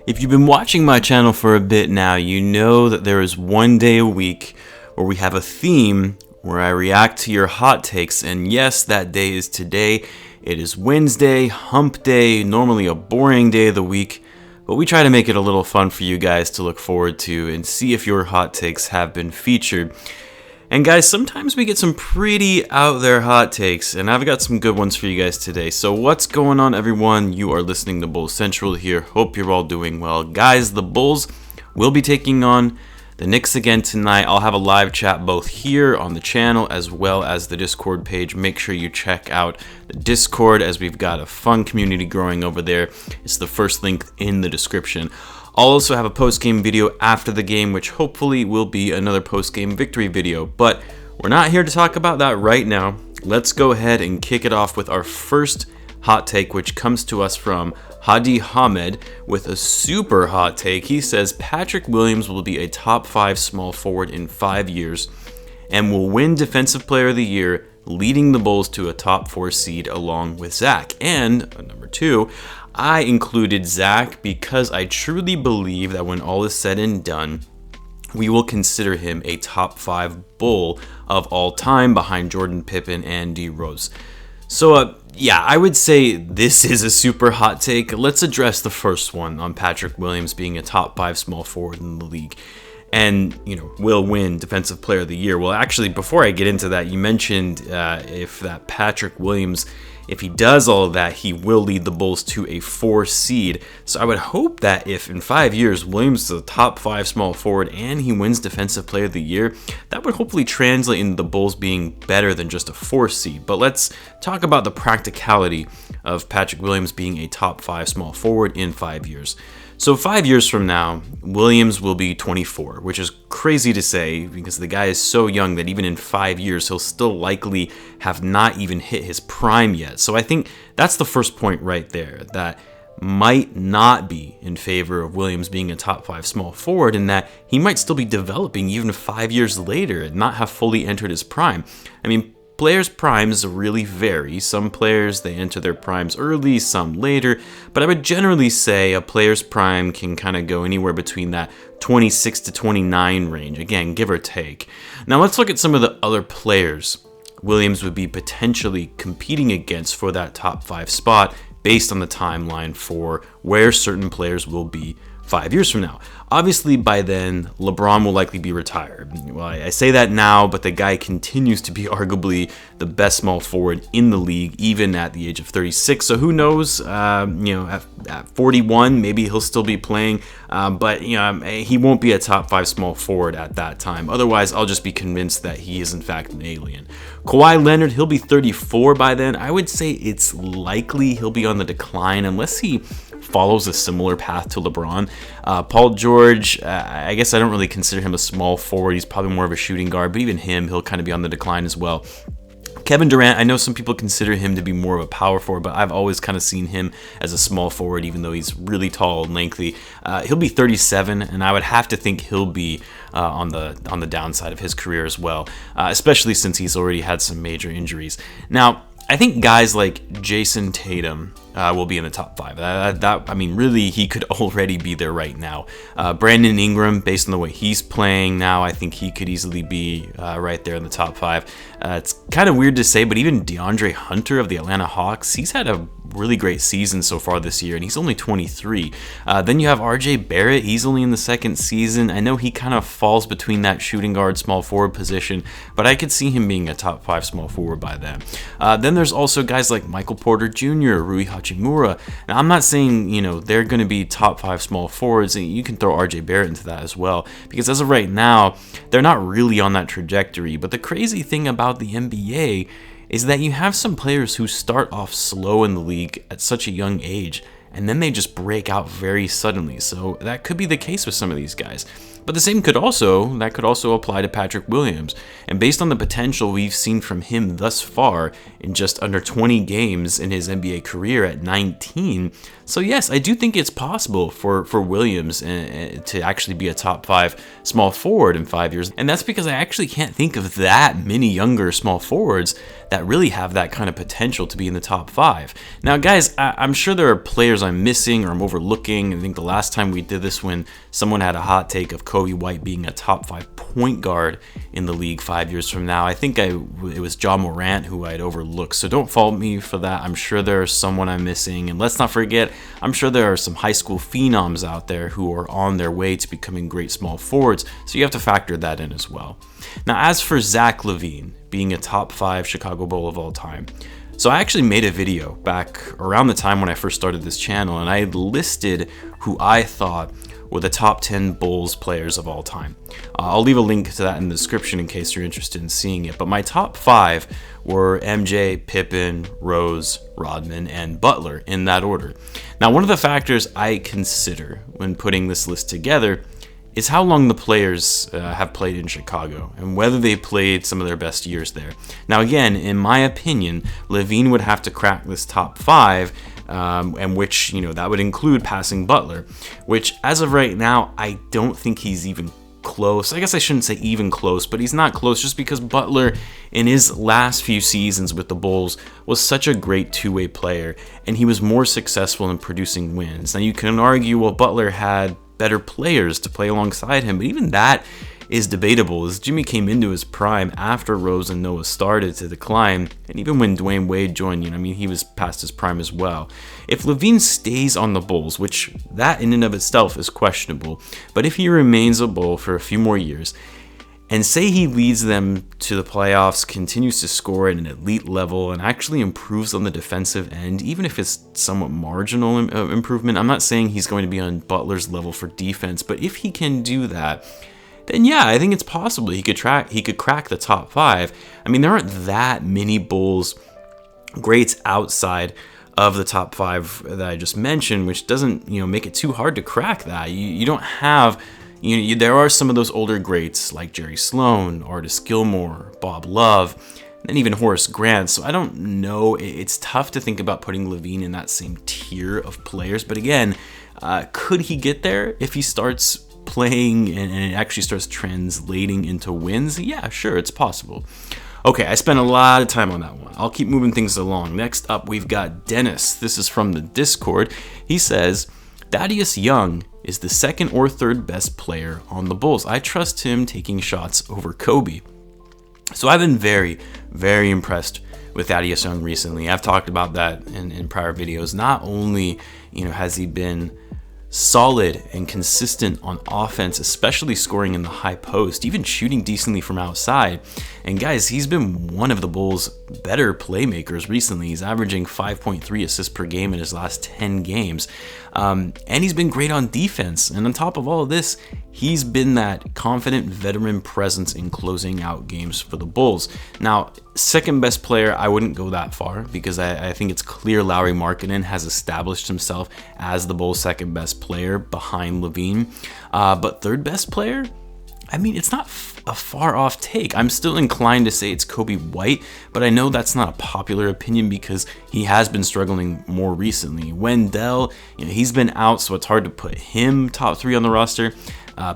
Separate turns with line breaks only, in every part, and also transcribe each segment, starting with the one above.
If you've been watching my channel for a bit now, you know that there is one day a week where we have a theme where I react to your hot takes, and yes, that day is today. It is Wednesday, hump day, normally a boring day of the week, but we try to make it a little fun for you guys to look forward to and see if your hot takes have been featured. And guys, sometimes we get some pretty out there hot takes, and I've got some good ones for you guys today. So what's going on, everyone? You are listening to Bulls Central here. Hope you're all doing well. Guys, the Bulls will be taking on the Knicks again tonight. I'll have a live chat both here on the channel as well as the Discord page. Make sure you check out the Discord as we've got a fun community growing over there. It's the first link in the description. I'll also have a post-game video after the game, which hopefully will be another post-game victory video. But we're not here to talk about that right now. Let's go ahead and kick it off with our first hot take, which comes to us from Hadi Hamed with a super hot take. He says Patrick Williams will be a top 5 small forward in 5 years and will win Defensive Player of the Year, leading the Bulls to a top 4 seed along with Zach. And number 2, I included Zach because I truly believe that when all is said and done, we will consider him a top 5 Bull of all time behind Jordan Pippen and D Rose. So yeah, I would say this is a super hot take. Let's address the first one on Patrick Williams being a top 5 small forward in the league and, will win Defensive Player of the Year. Well, actually, before I get into that, you mentioned if that Patrick Williams, if he does all of that, he will lead the Bulls to a 4 seed. So I would hope that if in 5 years Williams is a top 5 small forward and he wins Defensive Player of the Year, that would hopefully translate into the Bulls being better than just a 4 seed. But let's talk about the practicality of Patrick Williams being a top 5 small forward in 5 years. So 5 years from now, Williams will be 24, which is crazy to say because the guy is so young that even in 5 years, he'll still likely have not even hit his prime yet. So I think that's the first point right there that might not be in favor of Williams being a top 5 small forward, and that he might still be developing even 5 years later and not have fully entered his prime. I mean, players' primes really vary. Some players, they enter their primes early, some later, but I would generally say a player's prime can kind of go anywhere between that 26 to 29 range, again, give or take. Now let's look at some of the other players Williams would be potentially competing against for that top 5 spot based on the timeline for where certain players will be 5 years from now. Obviously, by then, LeBron will likely be retired. Well, I say that now, but the guy continues to be arguably the best small forward in the league, even at the age of 36. So who knows? At 41, maybe he'll still be playing, but he won't be a top 5 small forward at that time. Otherwise, I'll just be convinced that he is in fact an alien. Kawhi Leonard, he'll be 34 by then. I would say it's likely he'll be on the decline unless he follows a similar path to LeBron. Paul George, I guess I don't really consider him a small forward. He's probably more of a shooting guard, but even him, he'll kind of be on the decline as well. Kevin Durant, I know some people consider him to be more of a power forward, but I've always kind of seen him as a small forward, even though he's really tall and lengthy. He'll be 37, and I would have to think he'll be on the downside of his career as well, especially since he's already had some major injuries. Now, I think guys like Jason Tatum will be in the top 5. Really, he could already be there right now. Brandon Ingram, based on the way he's playing now, I think he could easily be right there in the top 5. It's kind of weird to say, but even DeAndre Hunter of the Atlanta Hawks, he's had a really great season so far this year, and he's only 23. Then you have RJ Barrett. He's only in the 2nd season. I know he kind of falls between that shooting guard, small forward position, but I could see him being a top 5 small forward by then. Then there's also guys like Michael Porter Jr., Rui Hachimura. Now, I'm not saying, they're going to be top 5 small forwards, and you can throw RJ Barrett into that as well, because as of right now, they're not really on that trajectory. But the crazy thing about the NBA is that you have some players who start off slow in the league at such a young age, and then they just break out very suddenly. So that could be the case with some of these guys. But the same could also apply to Patrick Williams. And based on the potential we've seen from him thus far in just under 20 games in his NBA career at 19, So yes, I do think it's possible for Williams to actually be a top 5 small forward in 5 years. And that's because I actually can't think of that many younger small forwards that really have that kind of potential to be in the top 5. Now guys, I'm sure there are players I'm missing or I'm overlooking. I think the last time we did this, when someone had a hot take of Kobe White being a top 5 point guard in the league 5 years from now, I think it was John Morant who I'd overlooked. So don't fault me for that. I'm sure there's someone I'm missing. And let's not forget, I'm sure there are some high school phenoms out there who are on their way to becoming great small forwards. So you have to factor that in as well. Now, as for Zach LaVine being a top 5 Chicago Bull of all time, so I actually made a video back around the time when I first started this channel, and I listed who I thought were the top 10 Bulls players of all time. I'll leave a link to that in the description in case you're interested in seeing it. But my top 5 were MJ, Pippen, Rose, Rodman, and Butler, in that order. Now, one of the factors I consider when putting this list together is how long the players have played in Chicago and whether they played some of their best years there. Now again, in my opinion, LaVine would have to crack this top 5, and which, that would include passing Butler, which as of right now, I don't think he's even close. I guess I shouldn't say even close, but he's not close, just because Butler in his last few seasons with the Bulls was such a great two-way player, and he was more successful in producing wins. Now you can argue, well, Butler had better players to play alongside him, but even that is debatable, as Jimmy came into his prime after Rose and Noah started to decline, and even when Dwayne Wade joined, he was past his prime as well. If LaVine stays on the Bulls, which that in and of itself is questionable, but if he remains a Bull for a few more years, and say he leads them to the playoffs, continues to score at an elite level, and actually improves on the defensive end, even if it's somewhat marginal improvement. I'm not saying he's going to be on Butler's level for defense, but if he can do that, then yeah, I think it's possible he could crack the top 5. There aren't that many Bulls greats outside of the top 5 that I just mentioned, which doesn't make it too hard to crack that. You don't have. There are some of those older greats like Jerry Sloan, Artis Gilmore, Bob Love, and even Horace Grant. So I don't know. It's tough to think about putting LaVine in that same tier of players. But again, could he get there if he starts playing and it actually starts translating into wins? Yeah, sure, it's possible. Okay, I spent a lot of time on that one. I'll keep moving things along. Next up, we've got Dennis. This is from the Discord. He says, Thaddeus Young is the second or third best player on the Bulls. I trust him taking shots over Kobe. So I've been very, very impressed with Thaddeus Young recently. I've talked about that in prior videos. Not only, has he been solid and consistent on offense, especially scoring in the high post, even shooting decently from outside. And guys, he's been one of the Bulls' better playmakers recently. He's averaging 5.3 assists per game in his last 10 games. And he's been great on defense. And on top of all of this, he's been that confident veteran presence in closing out games for the Bulls. Now, second best player, I wouldn't go that far, because I think it's clear Lauri Markkanen has established himself as the Bulls' second best player behind LaVine. But third best player, it's not a far off take. I'm still inclined to say it's Kobe White, but I know that's not a popular opinion because he has been struggling more recently. Wendell, he's been out, so it's hard to put him top 3 on the roster.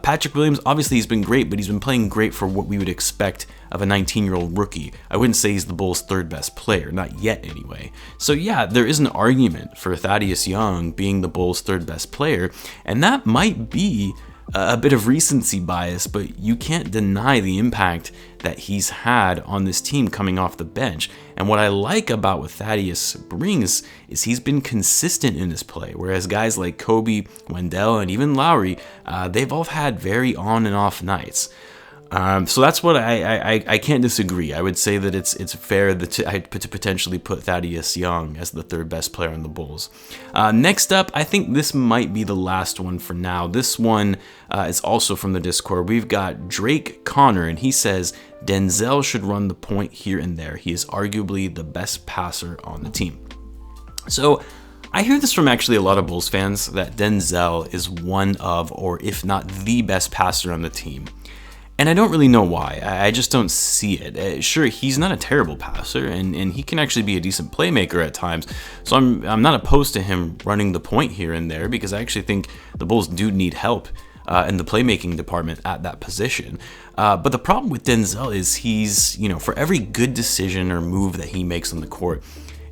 Patrick Williams, obviously he's been great, but he's been playing great for what we would expect of a 19-year-old rookie. I wouldn't say he's the Bulls' third best player, not yet anyway. So yeah, there is an argument for Thaddeus Young being the Bulls' third best player, and that might be a bit of recency bias, but you can't deny the impact that he's had on this team coming off the bench. And what I like about what Thaddeus brings is he's been consistent in his play, whereas guys like Kobe, Wendell, and even Lauri, they've all had very on and off nights. So that's what I can't disagree. I would say that it's fair to potentially put Thaddeus Young as the third best player on the Bulls. Next up, I think this might be the last one for now. This one is also from the Discord. We've got Drake Connor, and he says Denzel should run the point here and there. He is arguably the best passer on the team. So I hear this from actually a lot of Bulls fans, that Denzel is one of, or if not the best passer on the team. And I don't really know why. I just don't see it. Sure, he's not a terrible passer, and he can actually be a decent playmaker at times. So I'm not opposed to him running the point here and there, because I actually think the Bulls do need help in the playmaking department at that position. But the problem with Denzel is he's, for every good decision or move that he makes on the court,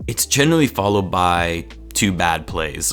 it's generally followed by 2 bad plays.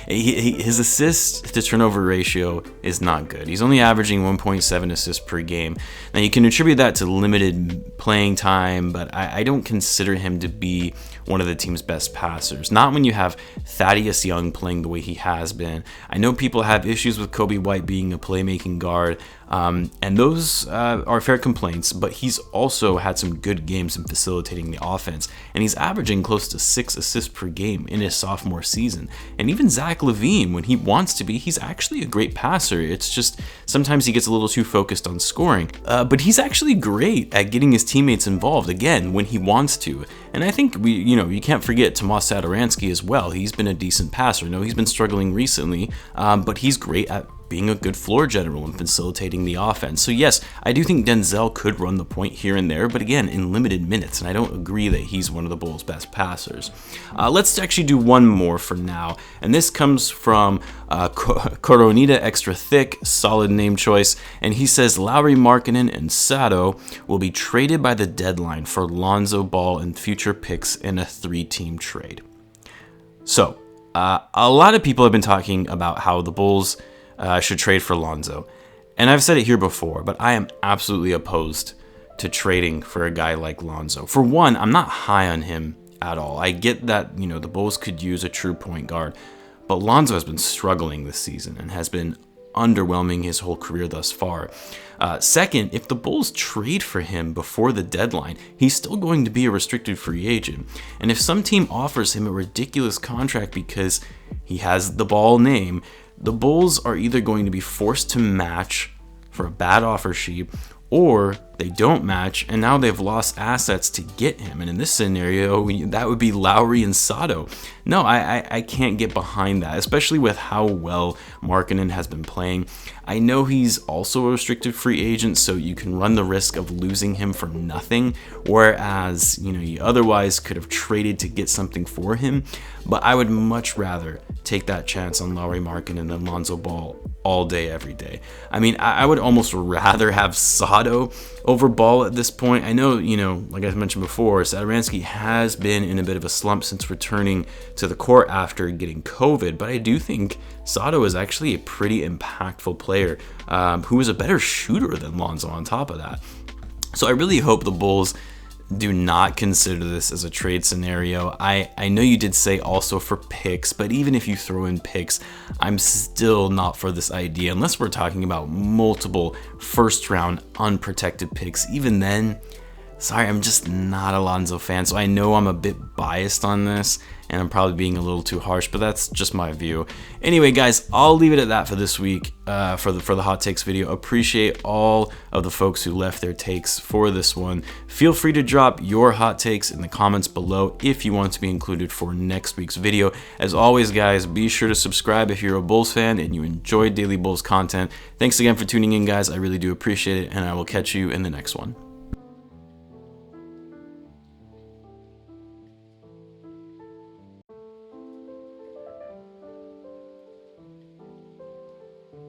His assist to turnover ratio is not good. He's only averaging 1.7 assists per game. Now, you can attribute that to limited playing time, but I don't consider him to be one of the team's best passers. Not when you have Thaddeus Young playing the way he has been. I know people have issues with Kobe White being a playmaking guard, and those are fair complaints, but he's also had some good games in facilitating the offense, and he's averaging close to 6 assists per game in his sophomore season. And even Zach Lavine, when he wants to be, he's actually a great passer. It's just sometimes he gets a little too focused on scoring, but he's actually great at getting his teammates involved, again, when he wants to. And I think you can't forget Tomas Satoransky as well. He's been a decent passer. No, he's been struggling recently, but he's great at being a good floor general and facilitating the offense. So yes, I do think Denzel could run the point here and there, but again, in limited minutes, and I don't agree that he's one of the Bulls' best passers. Let's actually do one more for now, and this comes from Coronita Extra Thick, solid name choice, and he says Lauri Markkanen and Sato will be traded by the deadline for Lonzo Ball and future picks in a 3-team trade. So, a lot of people have been talking about how the Bulls should trade for Lonzo. And I've said it here before, but I am absolutely opposed to trading for a guy like Lonzo. For one, I'm not high on him at all. I get that, the Bulls could use a true point guard, but Lonzo has been struggling this season and has been underwhelming his whole career thus far. Second, if the Bulls trade for him before the deadline, he's still going to be a restricted free agent. And if some team offers him a ridiculous contract because he has the Ball name, the Bulls are either going to be forced to match for a bad offer sheet, or they don't match, and now they've lost assets to get him. And in this scenario, that would be Lauri and Sato. No, I can't get behind that, especially with how well Markkanen has been playing. I know he's also a restricted free agent, so you can run the risk of losing him for nothing, whereas, you otherwise could have traded to get something for him. But I would much rather take that chance on Lauri Markkanen than Lonzo Ball all day, every day. I mean, I would almost rather have Sato over Ball at this point. I know, like I mentioned before, Satoransky has been in a bit of a slump since returning to the court after getting COVID, but I do think Sato is actually a pretty impactful player who is a better shooter than Lonzo on top of that. So I really hope the Bulls do not consider this as a trade scenario. I know you did say also for picks, but even if you throw in picks, I'm still not for this idea unless we're talking about multiple first round unprotected picks. Even then, sorry, I'm just not a Lonzo fan, so I know I'm a bit biased on this, and I'm probably being a little too harsh, but that's just my view. Anyway, guys, I'll leave it at that for this week, for the hot takes video. Appreciate all of the folks who left their takes for this one. Feel free to drop your hot takes in the comments below if you want to be included for next week's video. As always, guys, be sure to subscribe if you're a Bulls fan and you enjoy daily Bulls content. Thanks again for tuning in, guys. I really do appreciate it, and I will catch you in the next one.